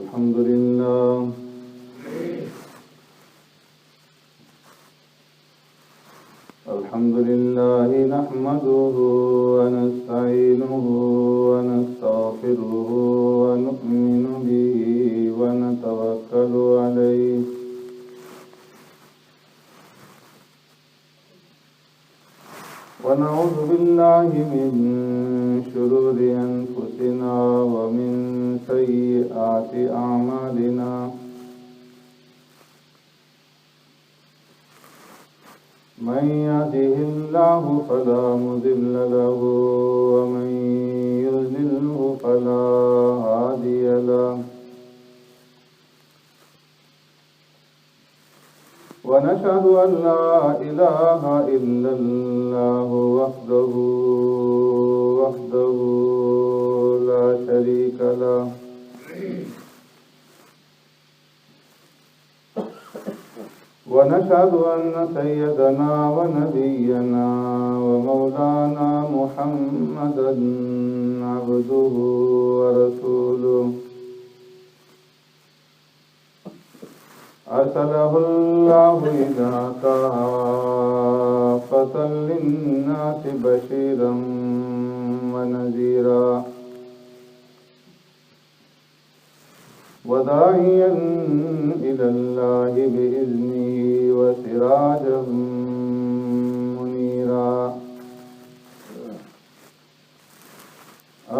الحمد لله نحمده ونستعينه ونستغفره ونؤمن به ونتوكل عليه ونعوذ بالله من شرور أنفسنا ومن سيئات أعمالنا من يهده الله فلا مضل له ومن يضلله فلا هادي له ونشهد أن لا إله إلا الله وحده لا شريك له ونشهد أن سيدنا ونبينا ومولانا محمدا عبده ورسوله أرسله الله إلى كافة للناس بشيرا ونذيرا وداعيا إلى الله بإذنه وسراجا منيرا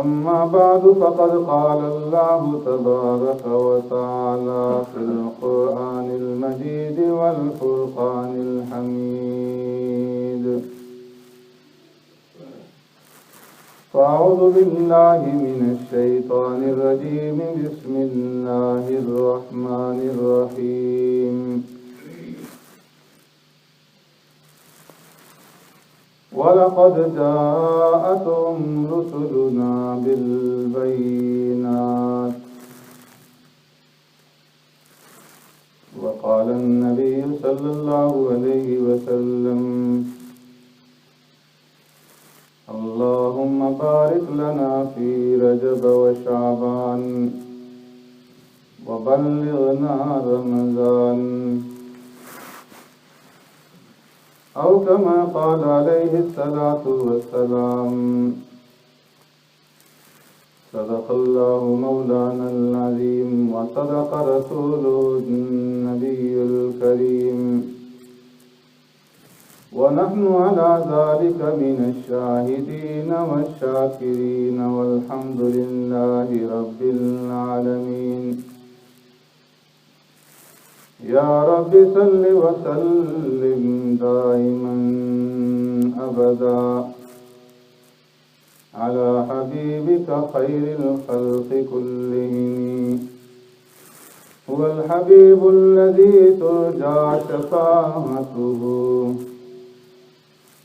أما بعد فقد قال الله تبارك وتعالى في القرآن المجيد والفرقان الحميد فأعوذ بالله من الشيطان الرجيم بسم الله الرحمن الرحيم ولقد جاءتهم رسلنا بالبينات وقال النبي صلى الله عليه وسلم اللهم بارك لنا في رجب وشعبان وبلغنا رمضان أو كما قال عليه الصلاة والسلام صدق الله مولانا العظيم وصدق رسوله النبي الكريم ونحن على ذلك من الشاهدين والشاكرين والحمد لله رب العالمين يا رب صل وسلم دائما أبدا على حبيبك خير الخلق كلهم هو الحبيب الذي ترجى شفاعته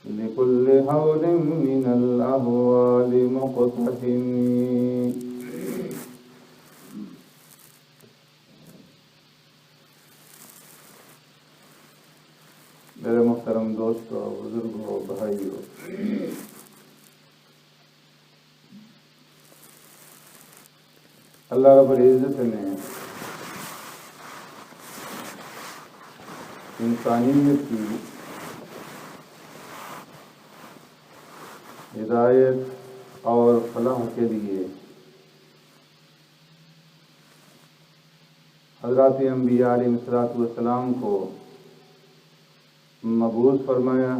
لكل هول من الأهوال مقتحم میرے محترم دوستو، بزرگوں، بھائیوں، اللہ رب العزت نے انسانیت کی ہدایت اور فلاح کے لیے حضرات انبیاء علیہ السلام کو مبعوث فرمایا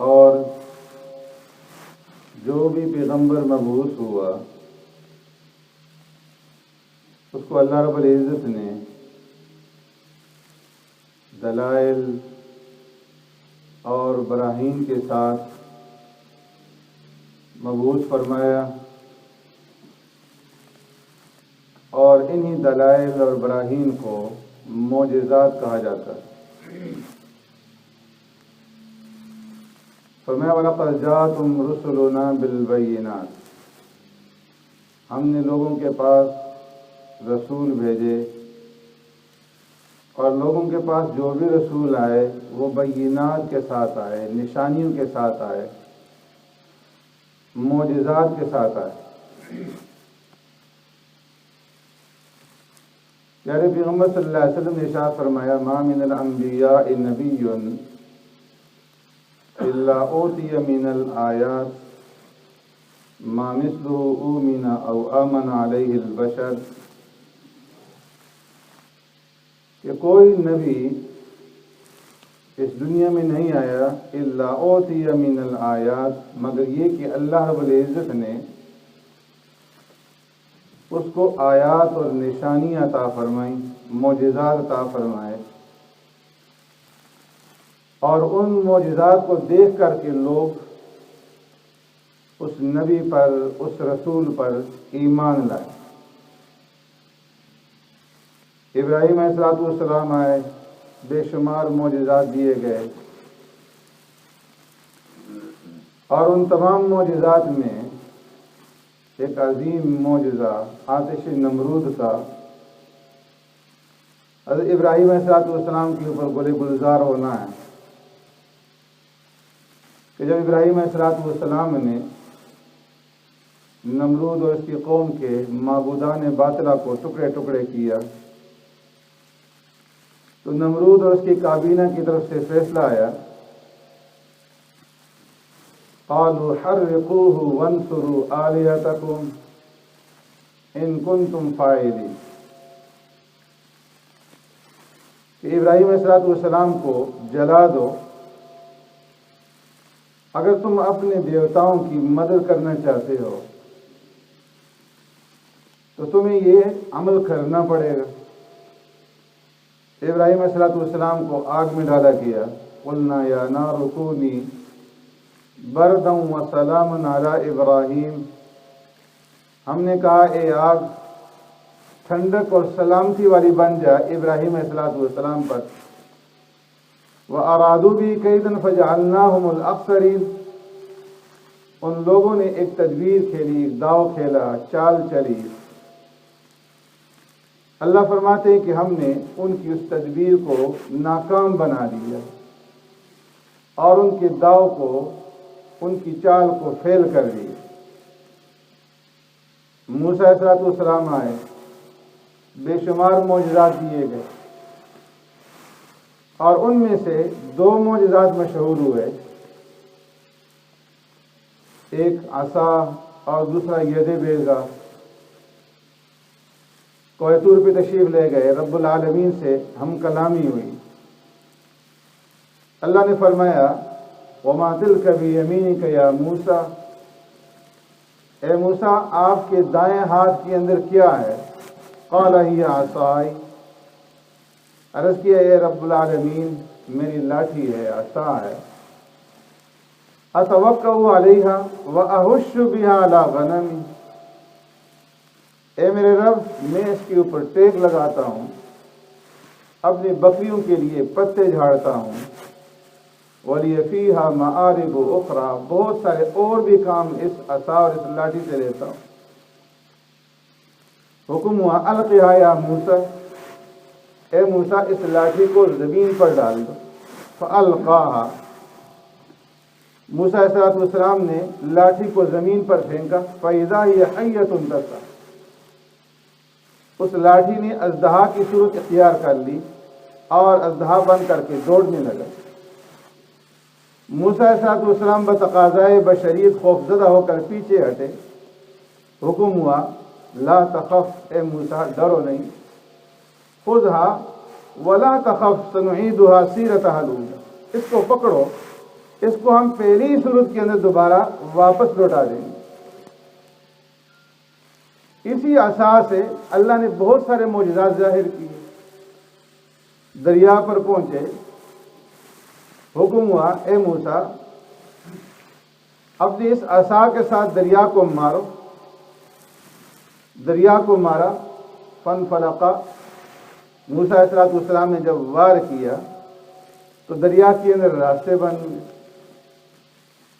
اور جو بھی پیغمبر مبعوث ہوا اس کو اللہ رب العزت نے دلائل اور براہین کے ساتھ مبعوث فرمایا اور انہی دلائل اور براہین کو معجزات کہا جاتا ہے۔ فرمایا وَلَقَدْ جَاءَتْهُمْ رُسُلُنَا بِالْبَيِّنَاتِ، ہم نے لوگوں کے پاس رسول بھیجے اور لوگوں کے پاس جو بھی رسول آئے وہ بینات کے ساتھ آئے، نشانیوں کے ساتھ آئے، معجزات کے ساتھ آئے۔ پیارے پیغمبر صلی اللہ علیہ وسلم نے ارشاد فرمایا ما من الانبیاء نبی الا اوتی من الآیات ما مثله اومن او آمن علیہ البشر، کہ کوئی نبی اس دنیا میں نہیں آیا الا اوتی من الآیات، مگر یہ کہ اللہ رب العزت نے اس کو آیات اور نشانیاں عطا فرمائیں، معجزات عطا فرمائے، اور ان معجزات کو دیکھ کر کے لوگ اس نبی پر، اس رسول پر ایمان لائے۔ ابراہیم علیہ السلام آئے، بے شمار معجزات دیے گئے، اور ان تمام معجزات میں ایک عظیم معجزہ آتش نمرود کا حضرت ابراہیم علیہ السلام کے اوپر گلے گلزار ہونا ہے، کہ جب ابراہیم علیہ السلام نے نمرود اور اس کی قوم کے معبودان باطلہ کو ٹکڑے ٹکڑے کیا، تو نمرود اور اس کی کابینہ کی طرف سے فیصلہ آیا، قالوا حرقوه وانصروا آلهتكم ان کنتم فاعلین، کہ ابراہیم علیہ السلام کو جلا دو اگر تم اپنے دیوتاؤں کی مدد کرنا چاہتے ہو، تو تمہیں یہ عمل کرنا پڑے گا۔ ابراہیم علیہ السلام کو آگ میں ڈالا گیا، قلنا یا نار کونی بردا وسلام علی ابراہیم، ہم نے کہا اے آگ ٹھنڈک اور سلامتی والی بن جا ابراہیم علیہ السلام پر، وَأَرَادُوا بِهِ كَيْدًا فَجَعَلْنَاهُمُ الْأَخْسَرِينَ، ان لوگوں نے ایک تدبیر کھیلی، ایک داؤ کھیلا، چال چلی۔ اللہ فرماتے ہیں کہ ہم نے ان کی اس تدبیر کو ناکام بنا دیا اور ان کے داؤ کو، ان کی چال کو فیل کر دیا۔ موسیٰ علیہ السلام آئے، بے شمار معجزات دیے گئے، اور ان میں سے دو معجزات مشہور ہوئے، ایک عصا اور دوسرا ید بیضا۔ کوہ طور پہ تشریف لے گئے، رب العالمین سے ہم کلامی ہوئی، اللہ نے فرمایا وَمَا تِلْكَ بِيَمِينِكَ يَا مُوسَىٰ، اے موسیٰ آپ کے دائیں ہاتھ کے اندر کیا ہے؟ قَالَ هِيَ عَصَايَ، عرض کیا اے رب العالمین میری لاٹھی ہے، عصا ہے، أَتَوَكَّأُ عَلَيْهَا وَأَهُشُّ بِهَا عَلَىٰ غَنَمِي، اے میرے رب میں اس کے اوپر ٹیک لگاتا ہوں، اپنی بکریوں کے لیے پتے جھاڑتا ہوں، وَلِيَ فِيهَا مَآرِبُ أُخْرَىٰ، بہت سارے اور بھی کام اس عصا اور اس لاٹھی سے لیتا ہوں۔ حکم ہوا القِهَا یا موسیٰ، اے موسیٰ اس لاٹھی کو زمین پر ڈال دو، فَأَلْقَاهَا، موسیٰ علیہ السلام نے لاٹھی کو زمین پر پھینکا، فَإِذَا هِيَ حَيَّةٌ تَسْعَىٰ، اس لاٹھی نے اژدہا کی صورت اختیار کر لی اور اژدہا بن کر کے دوڑنے لگا۔ موسیٰ علیہ السلام بتقاضائے بشریت خوفزدہ ہو کر پیچھے ہٹے، حکم ہوا لا تخف، اے موسیٰ ڈرو نہیں، خذها ولا تخف سنعیدها سیرتها الاولی، اس کو پکڑو، اس کو ہم پہلی صورت کے اندر دوبارہ واپس لوٹا دیں گے۔ اسی عصا سے اللہ نے بہت سارے معجزات ظاہر کیے۔ دریا پر پہنچے، حکم ہوا اے موسیٰ اپنی اس عصا کے ساتھ دریا کو مارو، دریا کو مارا، فانفلقا، موسیٰ علیہ السلام نے جب وار کیا تو دریا کے اندر راستے بن گئے۔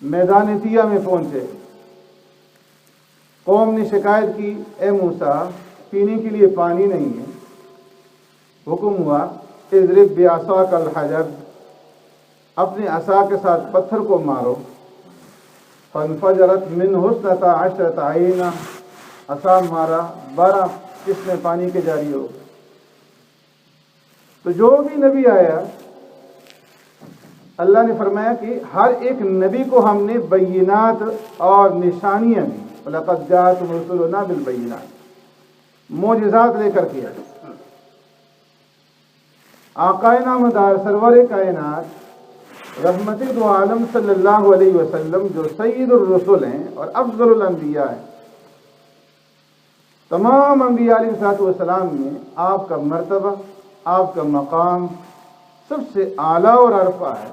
میدان طیہ میں پہنچے، قوم نے شکایت کی اے موسیٰ پینے کے لیے پانی نہیں ہے، حکم ہوا اضرب بعصاک الحجر، اپنے عصا کے ساتھ پتھر کو مارو، فانفجرت منہ اثنتا عشرۃ عینا، عصا مارا 12 قسمیں پانی کے جاری ہو گئے۔ تو جو بھی نبی آیا اللہ نے فرمایا کہ ہر ایک نبی کو ہم نے بینات اور نشانیاں دی، وَلَقَدْ جَاءَتْهُمْ رُسُلُنَا بِالْبَيِّنَاتِ، معجزات لے کر کے آئے۔ آقا نامدار سرور کائنات رحمت دو عالم صلی اللہ علیہ وسلم جو سید الرسل ہیں اور افضل الانبیاء ہیں، تمام انبیاء علیہ الصلوۃ والسلام میں آپ کا مرتبہ، آپ کا مقام سب سے اعلیٰ اور عرفہ ہے۔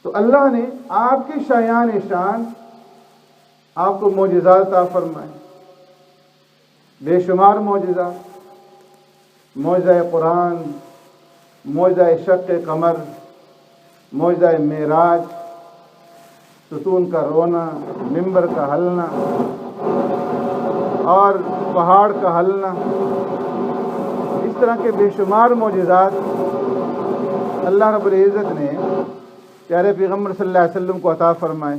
تو اللہ نے آپ کے شایان شان آپ کو معجزات عطا فرمائے، بے شمار معجزات، معجزہ قرآن، معجزہ شق قمر، معجزہ معراج، ستون کا رونا، منبر کا ہلنا اور پہاڑ کا ہلنا، اس طرح کے بے شمار معجزات اللہ رب العزت نے پیارے پیغمبر صلی اللہ علیہ وسلم کو عطا فرمائے۔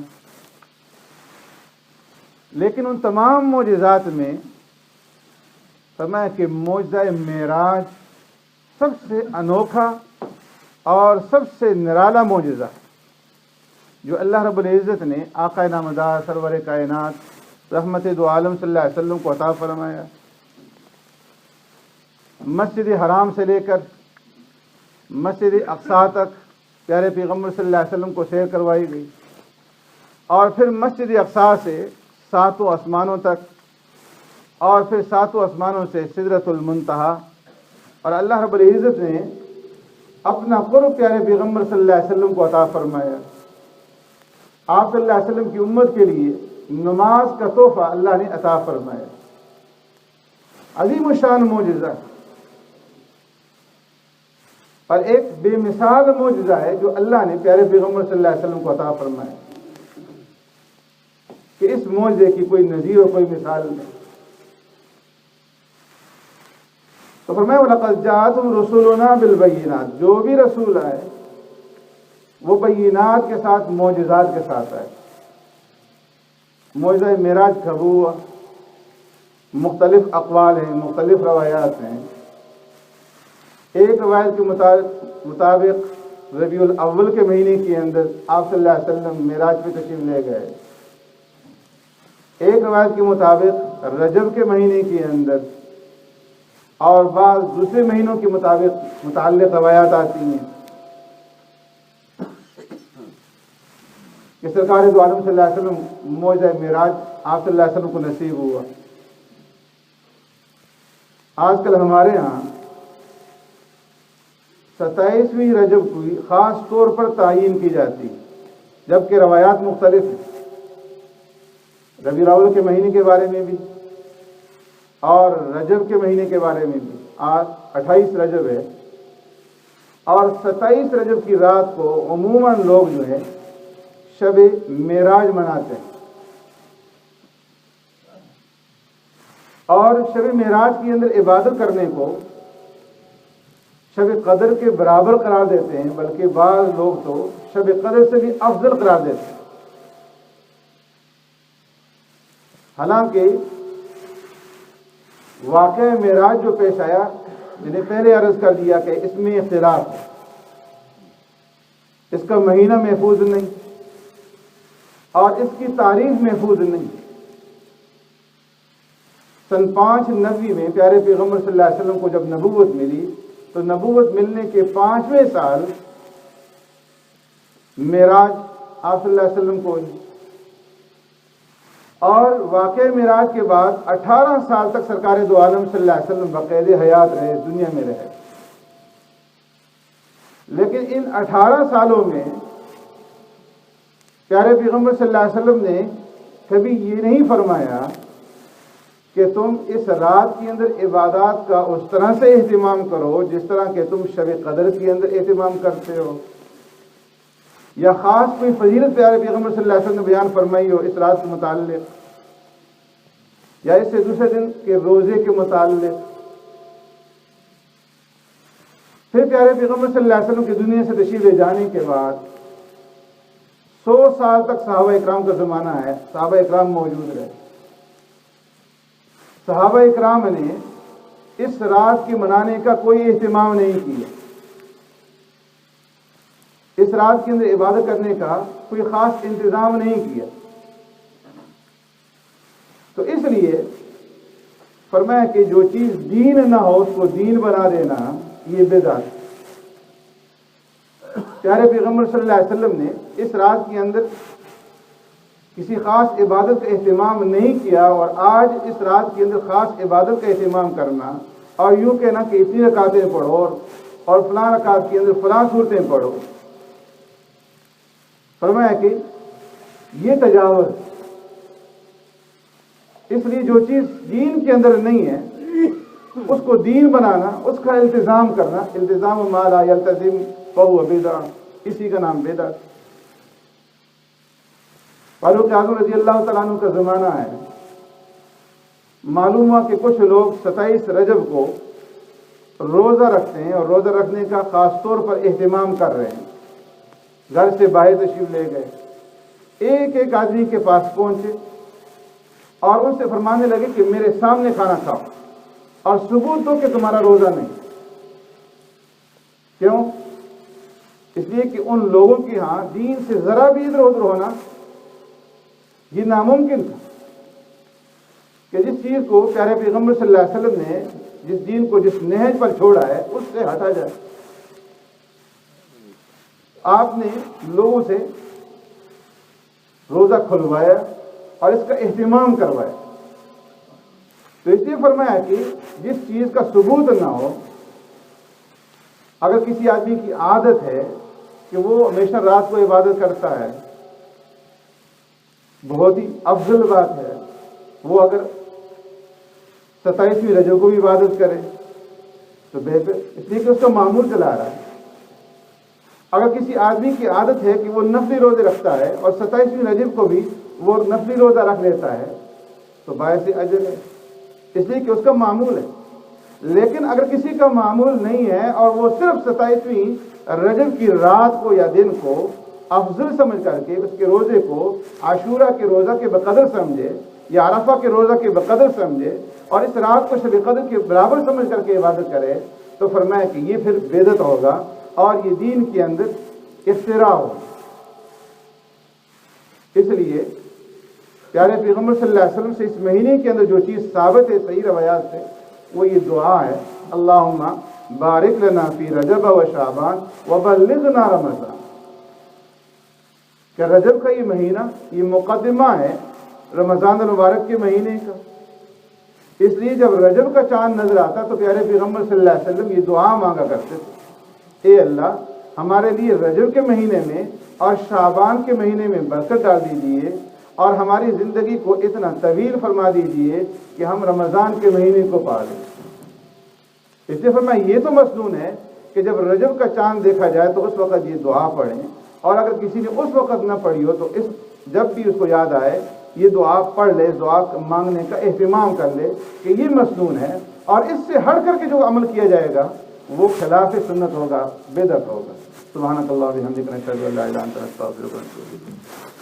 لیکن ان تمام معجزات میں فرمایا کہ معجزہ معراج سب سے انوکھا اور سب سے نرالا معجزہ جو اللہ رب العزت نے آقا نامدار سرور کائنات رحمت دو عالم صلی اللہ علیہ وسلم کو عطا فرمایا۔ مسجد حرام سے لے کر مسجد اقصیٰ تک پیارے پیغمبر صلی اللہ علیہ وسلم کو سیر کروائی گئی، اور پھر مسجد اقصیٰ سے 7 آسمانوں تک، اور پھر 7 آسمانوں سے سدرۃ المنتہا، اور اللہ رب العزت نے اپنا قرب پیارے پیغمبر صلی اللہ علیہ وسلم کو عطا فرمایا۔ آپ صلی اللہ علیہ وسلم کی امت کے لیے نماز کا تحفہ اللہ نے عطا فرمایا، عظیم الشان معجزہ، اور ایک بے مثال معجزہ ہے جو اللہ نے پیارے پیغمبر صلی اللہ علیہ وسلم کو عطا فرمایا کہ اس معجزے کی کوئی نظیر اور کوئی مثال نہیں۔ تو فرمایا وَلَقَدْ جَاءَتْهُمْ رُسُلُنَا بِالْبَيِّنَاتِ، جو بھی رسول آئے وہ بینات کے ساتھ، معجزات کے ساتھ آئے۔ معجزہ معراج کب ہوا؟ مختلف اقوال ہیں، مختلف روایات ہیں۔ ایک روایت کے مطابق ربیع الاول کے مہینے کے اندر آپ صلی اللہ علیہ وسلم معراج پہ تشریف لے گئے۔ ایک روایت کے مطابق رجب کے مہینے کے اندر، اور بعض دوسرے مہینوں کے متعلق روایات آتی ہیں کہ سرکار دو عالم صلی اللہ علیہ وسلم معجزہ معراج آپ صلی اللہ علیہ وسلم کو نصیب ہوا۔ آج کل ہمارے ہاں 27ویں رجب کو خاص طور پر تعین کی جاتی، جبکہ روایات مختلف ہیں، ربیع الاول کے مہینے کے بارے میں بھی اور رجب کے مہینے کے بارے میں بھی۔ آج 28 رجب ہے، اور 27 رجب کی رات کو عموماً لوگ جو ہے شب معراج مناتے ہیں، اور شب معراج کے اندر عبادت کرنے کو شب قدر کے برابر قرار دیتے ہیں، بلکہ بعض لوگ تو شب قدر سے بھی افضل قرار دیتے ہیں۔ حالانکہ واقعہ معراج جو پیش آیا، میں نے پہلے عرض کر دیا کہ اس میں اختلاف ہے، اس کا مہینہ محفوظ نہیں اور اس کی تاریخ محفوظ نہیں۔ سن 590 میں پیارے پیغمبر صلی اللہ علیہ وسلم کو جب نبوت ملی، تو نبوت ملنے کے 5ویں سال معراج آپ صلی اللہ علیہ وسلم کو ہوئی، اور واقع معراج کے بعد 18 سال تک سرکار دو عالم صلی اللہ علیہ وسلم بقید حیات رہے، دنیا میں رہے۔ لیکن ان 18 سالوں میں پیارے پیغمبر صلی اللہ علیہ وسلم نے کبھی یہ نہیں فرمایا کہ تم اس رات کے اندر عبادات کا اس طرح سے اہتمام کرو جس طرح کہ تم شب قدر کے اندر اہتمام کرتے ہو، یا خاص کوئی فضیلت پیارے پیغمبر صلی اللہ علیہ وسلم نے بیان فرمائی ہو اس رات کے متعلق، یا اس سے دوسرے دن کے روزے کے متعلق۔ پھر پیارے پیغمبر صلی اللہ علیہ وسلم کی دنیا سے تشریف لے جانے کے بعد 100 سال تک صحابہ اکرام کا زمانہ ہے، صحابہ اکرام موجود رہے، صحابہ اکرام نے اس رات کے منانے کا کوئی اہتمام نہیں کیا، اس رات کے اندر عبادت کرنے کا کوئی خاص انتظام نہیں کیا. تو اس لیے فرمایا کہ جو چیز دین نہ ہو اس کو دین بنا دینا یہ بدعت. پیارے پیغمبر صلی اللہ علیہ وسلم نے اس رات کے اندر کسی خاص عبادت کا اہتمام نہیں کیا، اور آج اس رات کے اندر خاص عبادت کا اہتمام کرنا اور یوں کہنا کہ اتنی رکعتیں پڑھو اور فلاں رکعت کے اندر فلاں صورتیں پڑھو، فرمایا کہ یہ تجاوز. اس لیے جو چیز دین کے اندر نہیں ہے اس کو دین بنانا، اس کا التزام کرنا، التزام ما لا یلتزم فہو بدعہ، اسی کا نام بدعت. فاروق اعظم رضی اللہ تعالیٰ عنہ کا زمانہ ہے، معلوم ہوا کہ کچھ لوگ 27 رجب کو روزہ رکھتے ہیں اور روزہ رکھنے کا خاص طور پر اہتمام کر رہے ہیں. گھر سے باہر تشریف لے گئے، ایک ایک آدمی کے پاس پہنچے اور ان سے فرمانے لگے کہ میرے سامنے کھانا کھاؤ اور ثبوت دو کہ تمہارا روزہ نہیں. کیوں؟ اس لیے کہ ان لوگوں کے ہاں دین سے ذرا بھی ادھر ادھر ہونا یہ ناممکن تھا کہ جس چیز کو پیارے پیغمبر صلی اللہ علیہ وسلم نے جس دین کو جس نہج پر چھوڑا ہے اس سے ہٹا جائے. آپ نے لوگوں سے روزہ کھلوایا اور اس کا اہتمام کروایا. تو اس لیے فرمایا کہ جس چیز کا ثبوت نہ ہو، اگر کسی آدمی کی عادت ہے کہ وہ ہمیشہ رات کو عبادت کرتا ہے، بہت ہی افضل بات ہے وہ اگر 27ویں رجب کو بھی عبادت کرے تو بہتر، اس لیے کہ اس کا معمول چلا رہا ہے. اگر کسی آدمی کی عادت ہے کہ وہ نفلی روزے رکھتا ہے اور 27ویں رجب کو بھی وہ نفلی روزہ رکھ لیتا ہے تو باعث اجر ہے، اس لیے کہ اس کا معمول ہے. لیکن اگر کسی کا معمول نہیں ہے اور وہ صرف 27ویں رجب کی رات کو یا دن کو افضل سمجھ کر کے اس کے روزے کو عاشورہ کے روزہ کے بقدر سمجھے یا عرفہ کے روزہ کے بقدر سمجھے اور اس رات کو شب قدر کے برابر سمجھ کر کے عبادت کرے تو فرمایا کہ یہ پھر بدعت ہوگا اور یہ دین کے اندر اختراع ہوگا. اس لیے پیارے پیغمبر صلی اللہ علیہ وسلم سے اس مہینے کے اندر جو چیز ثابت ہے صحیح روایات سے وہ یہ دعا ہے، اللہم بارک لنا فی رجب و شعبان وبلغنا رمضان. کہ رجب کا یہ مہینہ یہ مقدمہ ہے رمضان المبارک کے مہینے کا. اس لیے جب رجب کا چاند نظر آتا تو پیارے پیغمبر صلی اللہ علیہ وسلم یہ دعا مانگا کرتے تھے، اے اللہ ہمارے لیے رجب کے مہینے میں اور شعبان کے مہینے میں برکت ڈال دیجیے اور ہماری زندگی کو اتنا طویل فرما دیجیے کہ ہم رمضان کے مہینے کو پا لیں. اس لیے فرمایا یہ تو مسنون ہے کہ جب رجب کا چاند دیکھا جائے تو اس وقت یہ دعا پڑھیں، اور اگر کسی نے اس وقت نہ پڑھی ہو تو جب بھی اس کو یاد آئے یہ دعا پڑھ لے، دعا مانگنے کا اہتمام کر لے کہ یہ مسنون ہے. اور اس سے ہٹ کر کے جو عمل کیا جائے گا وہ خلاف سنت ہوگا، بدعت ہوگا. سبحانک اللہ و بحمدک نشہد ان لا الہ الا انت نستغفرک ونتوب الیک.